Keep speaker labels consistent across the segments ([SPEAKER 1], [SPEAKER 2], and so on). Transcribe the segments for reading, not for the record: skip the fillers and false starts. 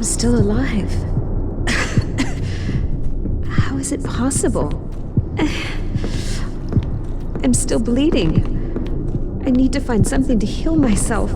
[SPEAKER 1] still alive. How is it possible? I'm still bleeding. I need to find something to heal myself.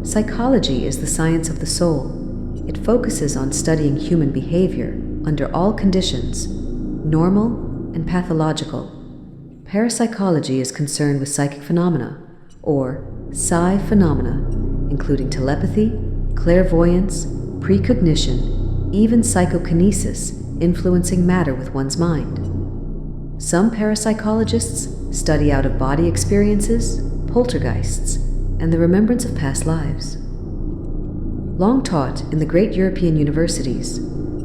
[SPEAKER 2] Psychology is the science of the soul. It focuses on studying human behavior under all conditions, normal and pathological. Parapsychology is concerned with psychic phenomena, or psi phenomena, including telepathy, clairvoyance, precognition, even psychokinesis, influencing matter with one's mind. Some parapsychologists study out-of-body experiences, poltergeists, and the remembrance of past lives. Long taught in the great European universities,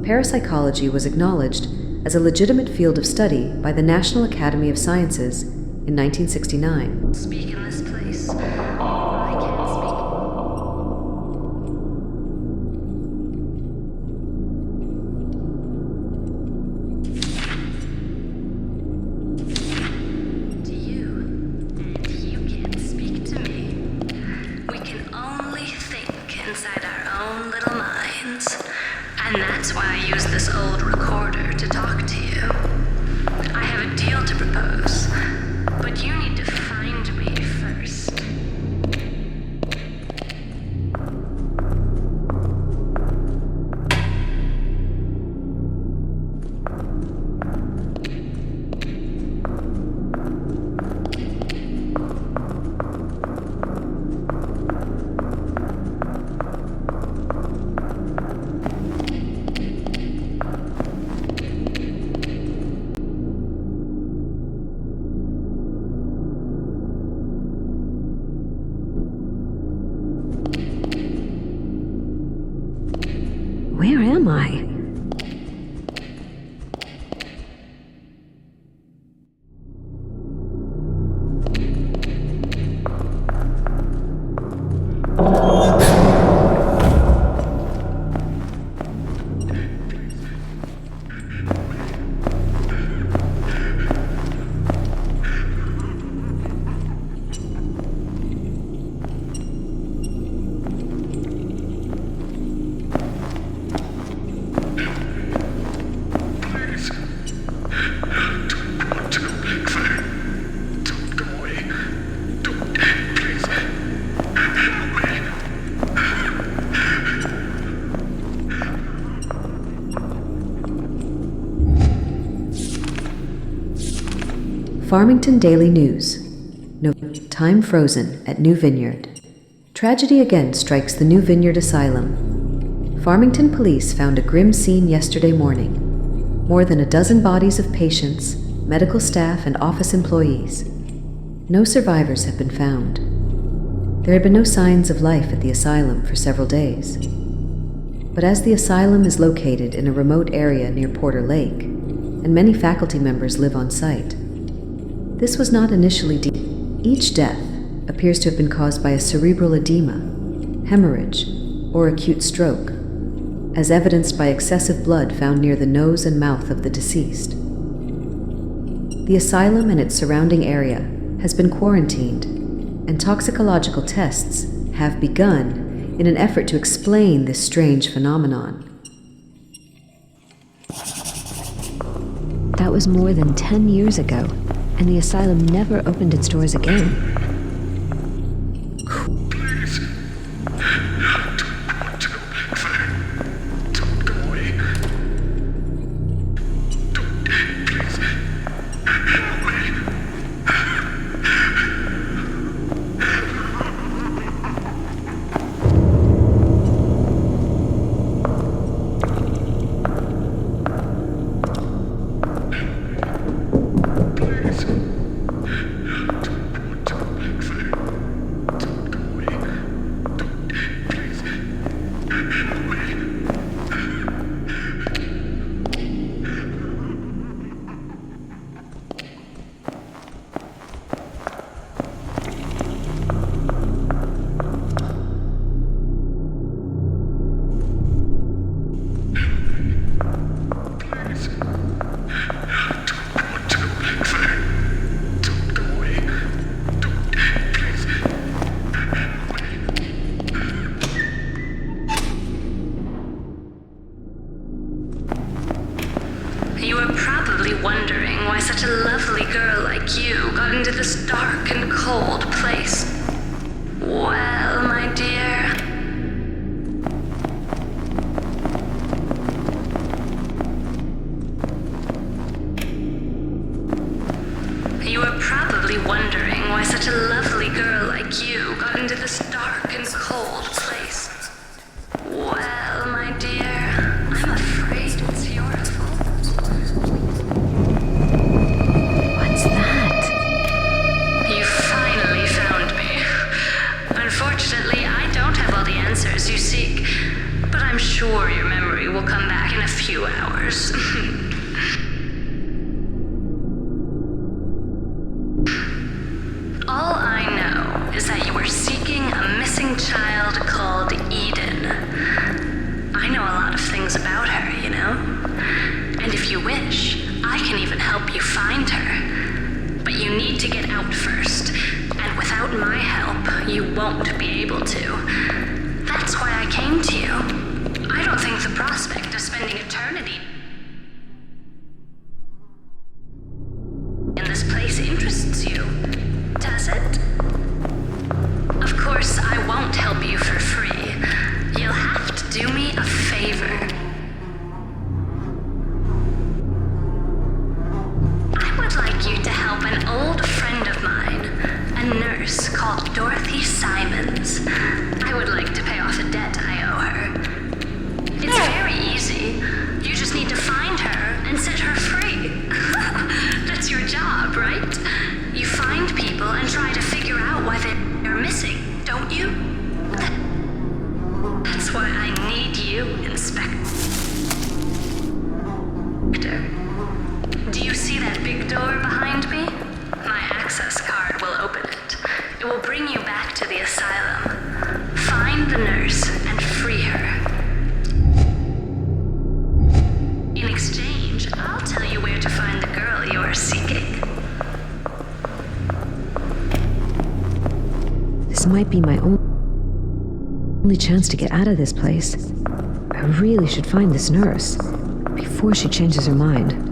[SPEAKER 2] parapsychology was acknowledged as a legitimate field of study by the National Academy of Sciences in 1969.
[SPEAKER 3] Speak in this place. I can't speak. To you, and you can't speak to me. We can only think inside our own little minds. And that's why I use this old recorder to talk to you. I have a deal to propose, but you need to find me first.
[SPEAKER 1] Where am I?
[SPEAKER 2] Farmington Daily News. No time frozen at New Vineyard. Tragedy again strikes the New Vineyard Asylum. Farmington police found a grim scene yesterday morning. More than a dozen bodies of patients, medical staff, and office employees. No survivors have been found. There had been no signs of life at the asylum for several days. But as the asylum is located in a remote area near Porter Lake, and many faculty members live on site, this was not initially Each death appears to have been caused by a cerebral edema, hemorrhage, or acute stroke, as evidenced by excessive blood found near the nose and mouth of the deceased. The asylum and its surrounding area has been quarantined, and toxicological tests have begun in an effort to explain this strange phenomenon.
[SPEAKER 1] That was more than 10 years ago, and the asylum never opened its doors again.
[SPEAKER 3] lovely girl like you got into this dark and cold place, well, my dear, you are probably wondering why such a lovely girl like you got into this dark and cold place. Well, my dear, I'm afraid it's your fault.
[SPEAKER 1] What's that?
[SPEAKER 3] You finally found me. Unfortunately, I don't have all the answers you seek, but I'm sure your memory will come back in a few hours. All I know is that you were seeking a missing child called Eden. I know a lot of things about her, you know? And if you wish, I can even help you find her. But you need to get out first, and without my help, you won't be able to. That's why I came to you. I don't think the prospect of spending eternity in this place interests you, does it? Of course, I won't help you for free. You'll have to do me a favor. I would like you to help an old friend of mine, a nurse called Dorothy Simons. I would like to pay off a debt I owe her. It's very easy. You just need to find her and set her free. That's your job, right? You find people and try to figure out why they're missing, don't you? That's why I need you, Inspector. Do you see that big door behind me? My access card will open it. It will bring you back to the asylum. Find the nurse and free her. In exchange, I'll tell you where to find the girl you are seeking.
[SPEAKER 1] This might be my only chance to get out of this place. I really should find this nurse before she changes her mind.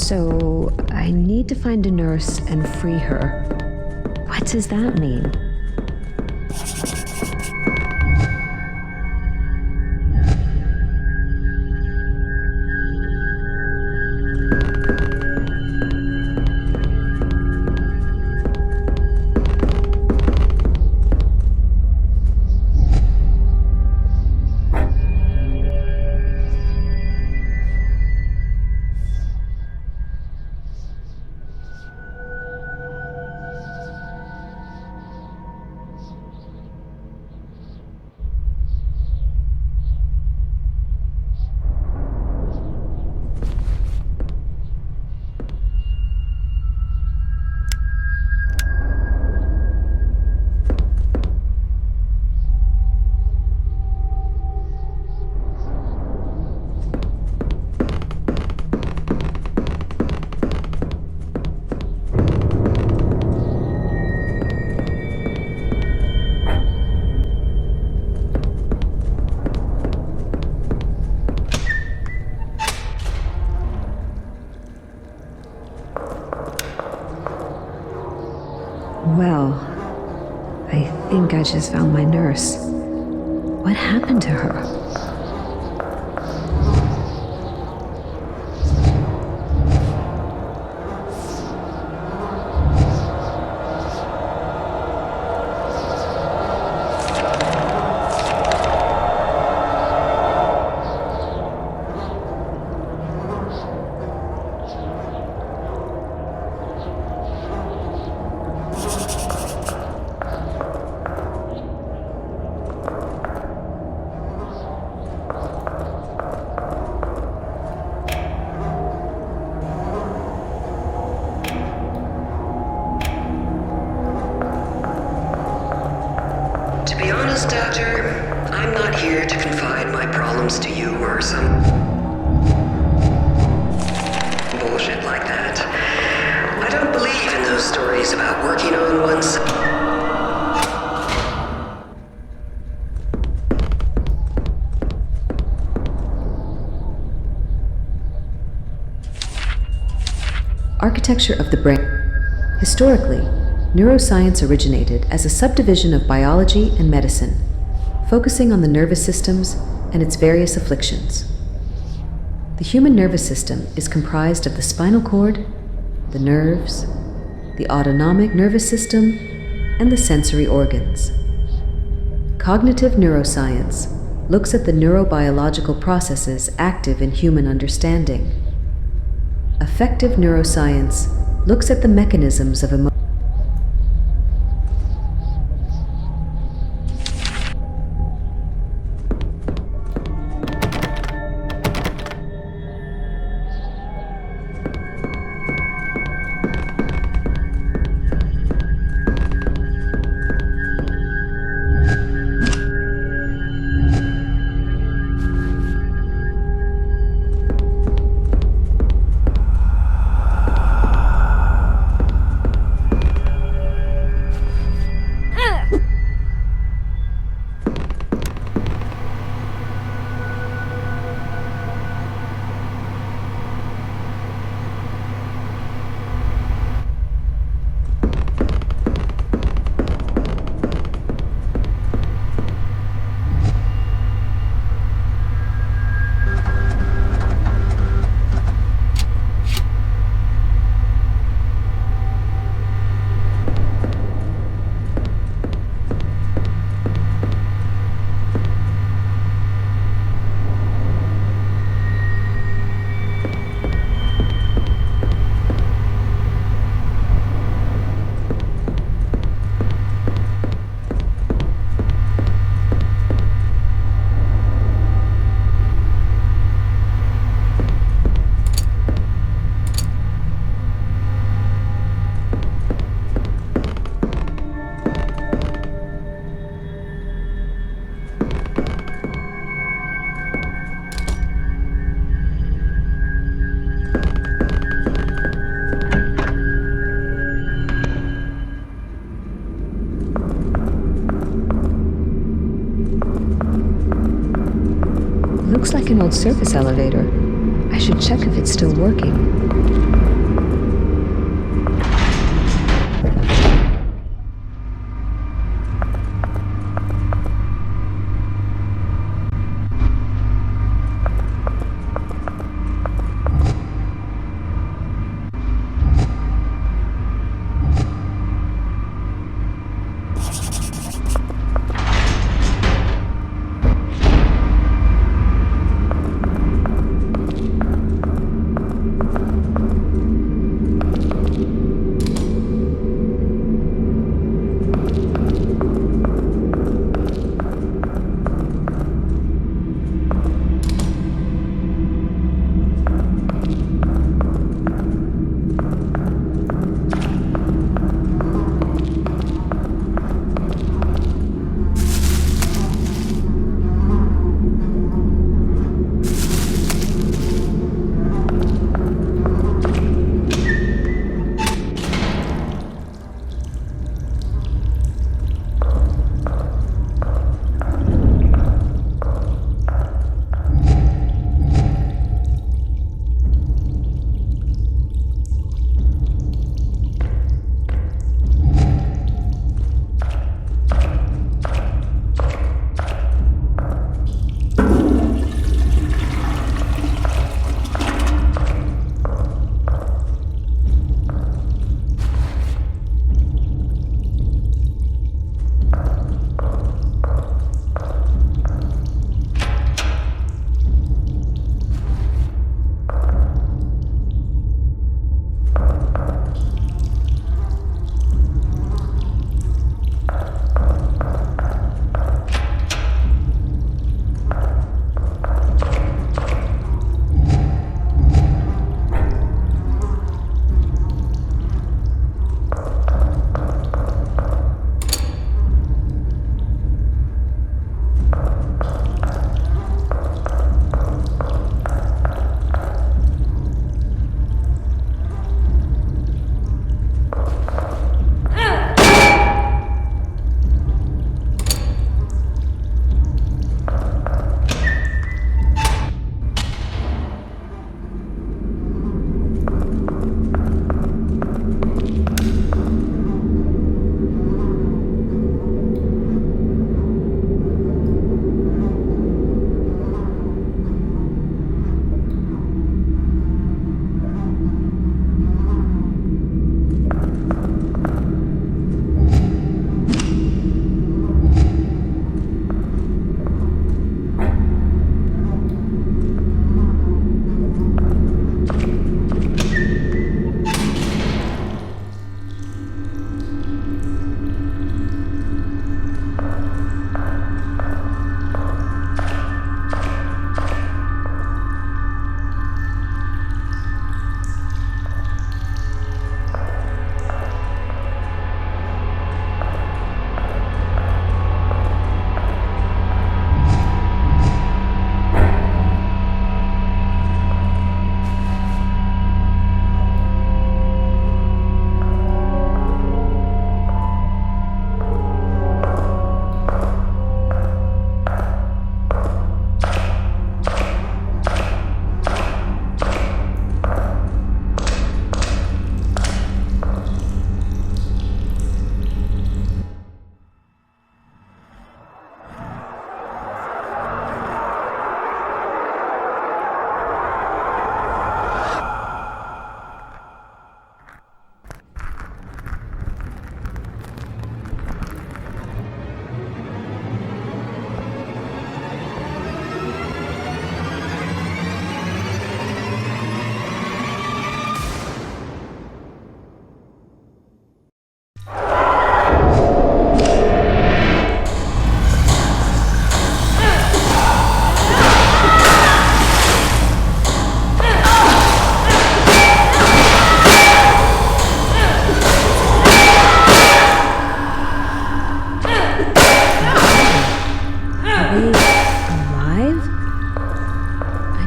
[SPEAKER 1] So, I need to find a nurse and free her. What does that mean? Well, I think I just found my nurse. What happened to her?
[SPEAKER 4] To be honest, Doctor, I'm not here to confide my problems to you or some bullshit like that. I don't believe in those stories about working on oneself.
[SPEAKER 2] Architecture of the brain. Historically, neuroscience originated as a subdivision of biology and medicine, focusing on the nervous systems and its various afflictions. The human nervous system is comprised of the spinal cord, the nerves, the autonomic nervous system, and the sensory organs. Cognitive neuroscience looks at the neurobiological processes active in human understanding. Affective neuroscience looks at the mechanisms of emotion. Looks like an old surface elevator. I should check if it's still working.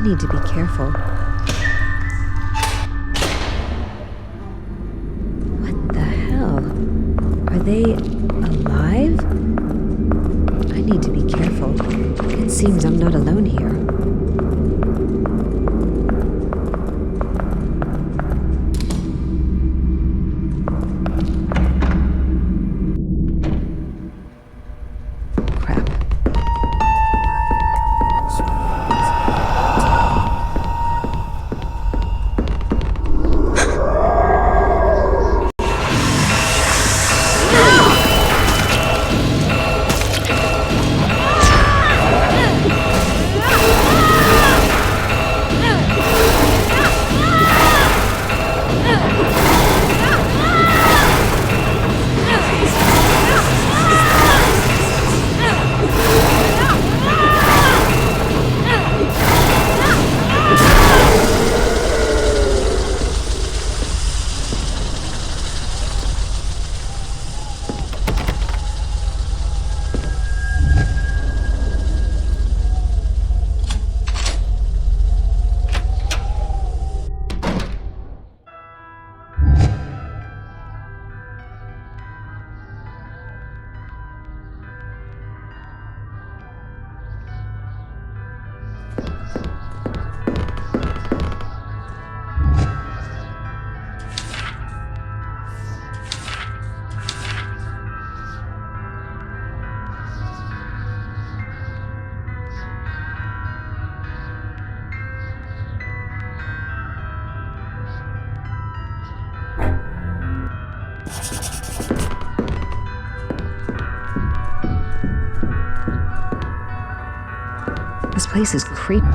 [SPEAKER 1] need to be careful. What the hell? Are they alive? I need to be careful. It seems I'm not alone here. This place is creepy.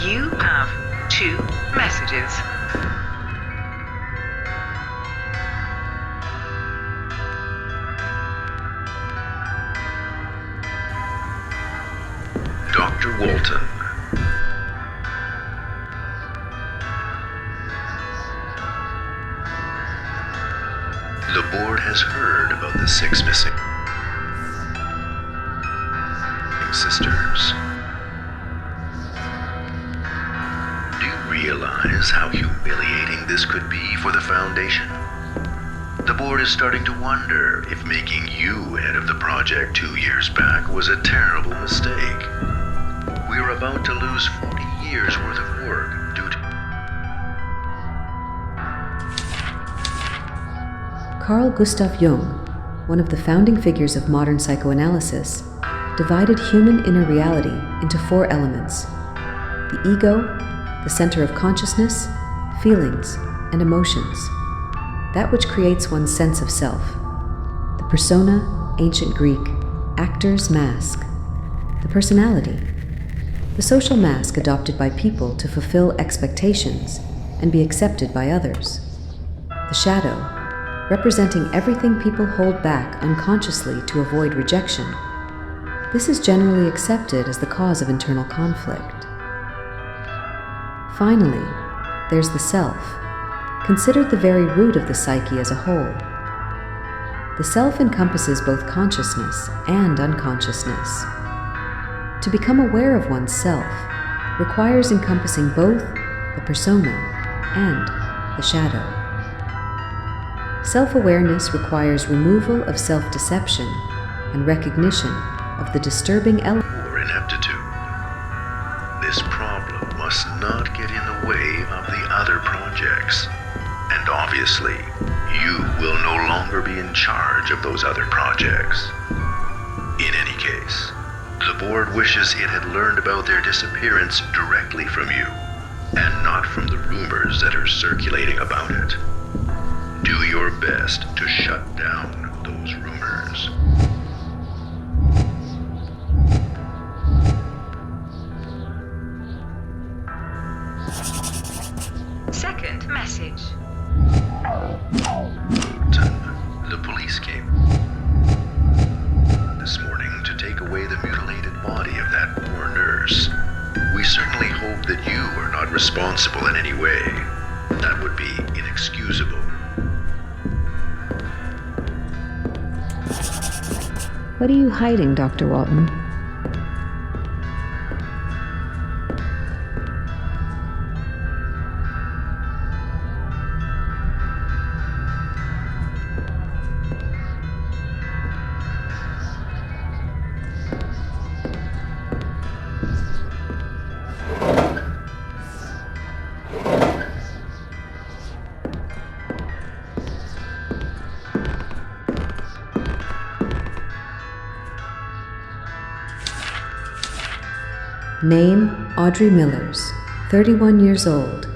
[SPEAKER 5] You have 2 messages.
[SPEAKER 6] Dr. Walton. The board has heard about the 6 missing sisters. Do you realize how humiliating this could be for the Foundation? The board is starting to wonder if making you head of the project 2 years back was a terrible mistake. We're about to lose 40 years worth of work due to...
[SPEAKER 2] Carl Gustav Jung, one of the founding figures of modern psychoanalysis, divided human inner reality into 4 elements: the ego, the center of consciousness, feelings, and emotions, that which creates one's sense of self, the persona, ancient Greek, actor's mask, the personality, the social mask adopted by people to fulfill expectations and be accepted by others, the shadow, representing everything people hold back unconsciously to avoid rejection. This is generally accepted as the cause of internal conflict. Finally, there's the self, considered the very root of the psyche as a whole. The self encompasses both consciousness and unconsciousness. To become aware of one's self requires encompassing both the persona and the shadow. Self-awareness requires removal of self-deception and recognition of the disturbing element.
[SPEAKER 6] Or ineptitude. This problem must not get in the way of the other projects. And obviously, you will no longer be in charge of those other projects. In any case, the board wishes it had learned about their disappearance directly from you, and not from the rumors that are circulating about it. Do your best to shut down those rumors.
[SPEAKER 5] Second message.
[SPEAKER 6] The police came this morning to take away the mutilated body of that poor nurse. We certainly hope that you are not responsible in any way. That would be inexcusable.
[SPEAKER 1] What are you hiding, Dr. Walton?
[SPEAKER 2] Name, Audrey Millers, 31 years old.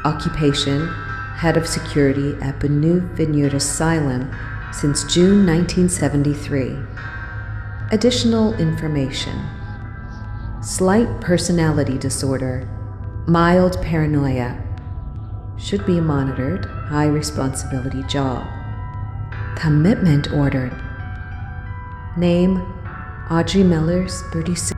[SPEAKER 2] Occupation, head of security at the New Vineyard Asylum since June 1973. Additional information. Slight personality disorder, mild paranoia. Should be a monitored, high responsibility job. Commitment order. Name, Audrey Millers, 36.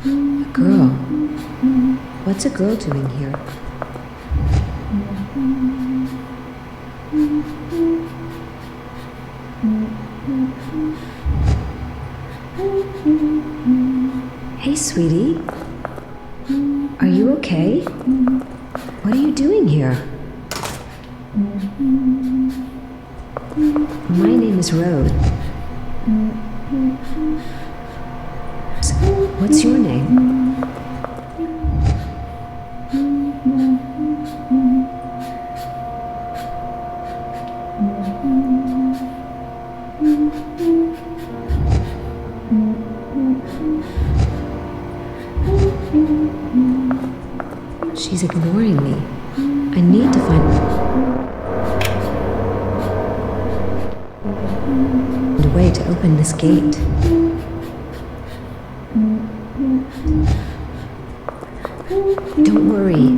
[SPEAKER 2] A girl. What's a girl doing here?
[SPEAKER 1] Hey, sweetie. Are you okay? What are you doing here? My name is Rose. What's your name? She's ignoring me. I need to find a way to open this gate. Don't worry.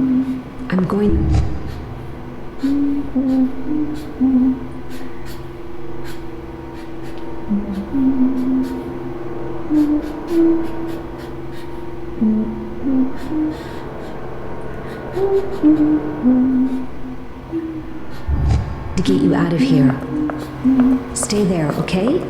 [SPEAKER 1] I'm going... to get you out of here. Stay there, okay?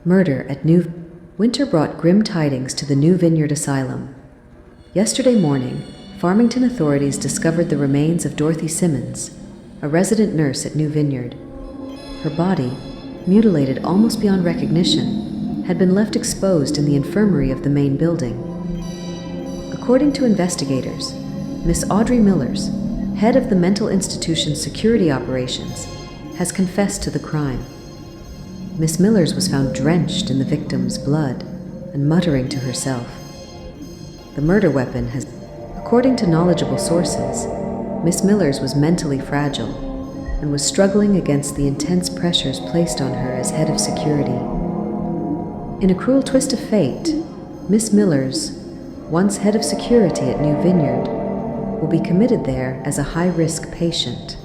[SPEAKER 2] Murder at New... Winter brought grim tidings to the New Vineyard Asylum. Yesterday morning, Farmington authorities discovered the remains of Dorothy Simmons, a resident nurse at New Vineyard. Her body, mutilated almost beyond recognition, had been left exposed in the infirmary of the main building. According to investigators, Miss Audrey Millers, head of the mental institution's security operations, has confessed to the crime. Miss Millers was found drenched in the victim's blood and muttering to herself. The murder weapon has... According to knowledgeable sources, Miss Millers was mentally fragile and was struggling against the intense pressures placed on her as head of security. In a cruel twist of fate, Miss Millers, once head of security at New Vineyard, will be committed there as a high-risk patient.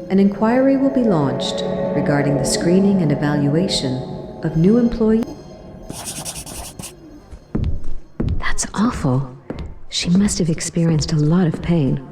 [SPEAKER 2] An inquiry will be launched regarding the screening and evaluation of new employees.
[SPEAKER 1] That's awful. She must have experienced a lot of pain.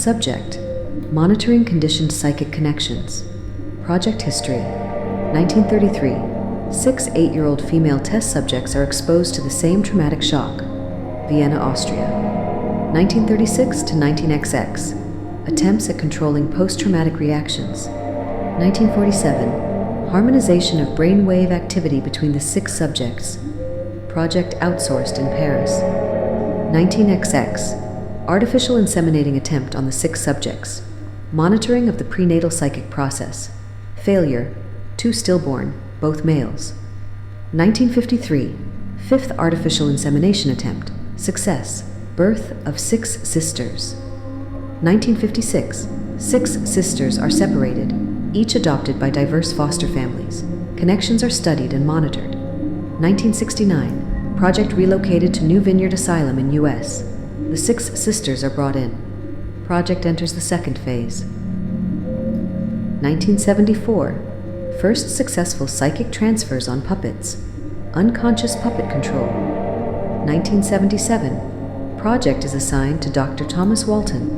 [SPEAKER 2] Subject: monitoring conditioned psychic connections. Project history: 1933. 6 8-year-old female test subjects are exposed to the same traumatic shock. Vienna, Austria. 1936 to 19XX. Attempts at controlling post-traumatic reactions. 1947. Harmonization of brainwave activity between the 6 subjects. Project outsourced in Paris. 19XX. Artificial inseminating attempt on the 6 subjects. Monitoring of the prenatal psychic process. Failure. 2 stillborn, both males. 1953. 5th artificial insemination attempt. Success. Birth of 6 sisters. 1956. 6 sisters are separated, each adopted by diverse foster families. Connections are studied and monitored. 1969. Project relocated to New Vineyard Asylum in U.S. The 6 sisters are brought in. Project enters the 2nd phase. 1974. First successful psychic transfers on puppets. Unconscious puppet control. 1977. Project is assigned to Dr. Thomas Walton.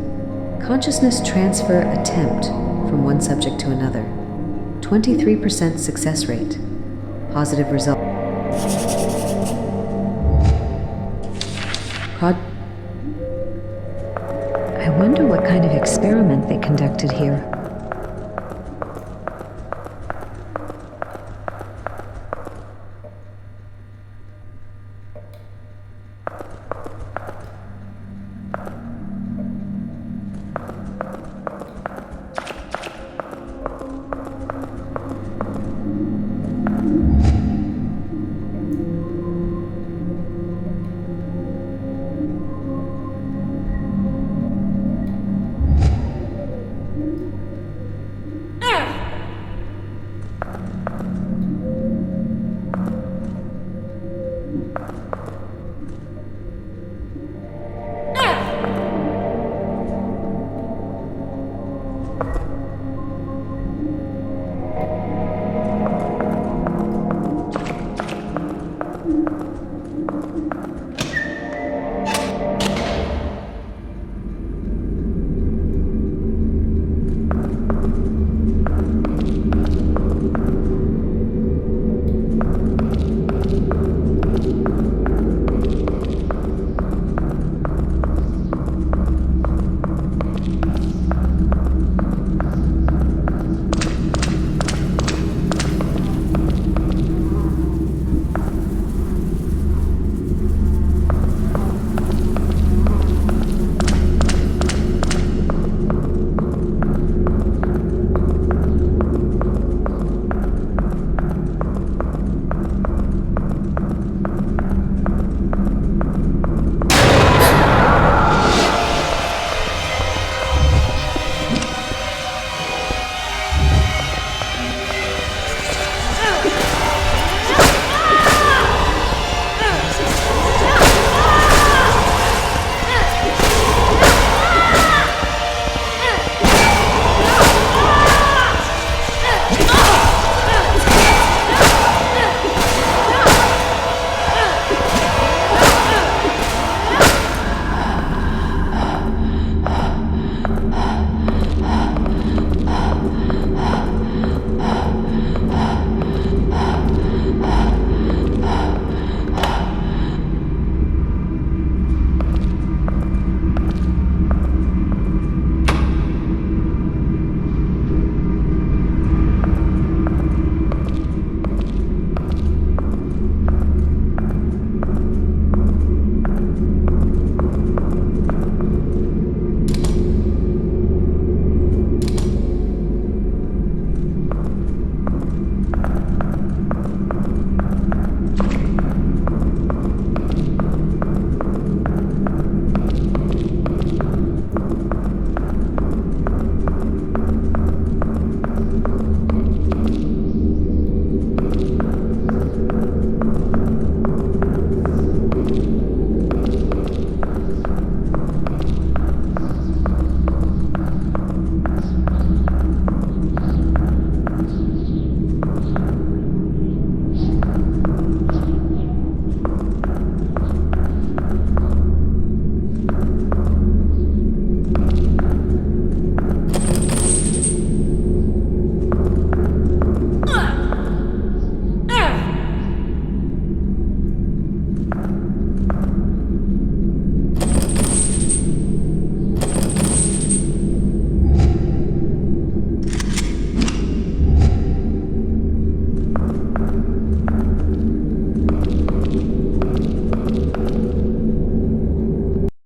[SPEAKER 2] Consciousness transfer attempt from one subject to another. 23% success rate. Positive result.
[SPEAKER 1] I wonder what kind of experiment they conducted here.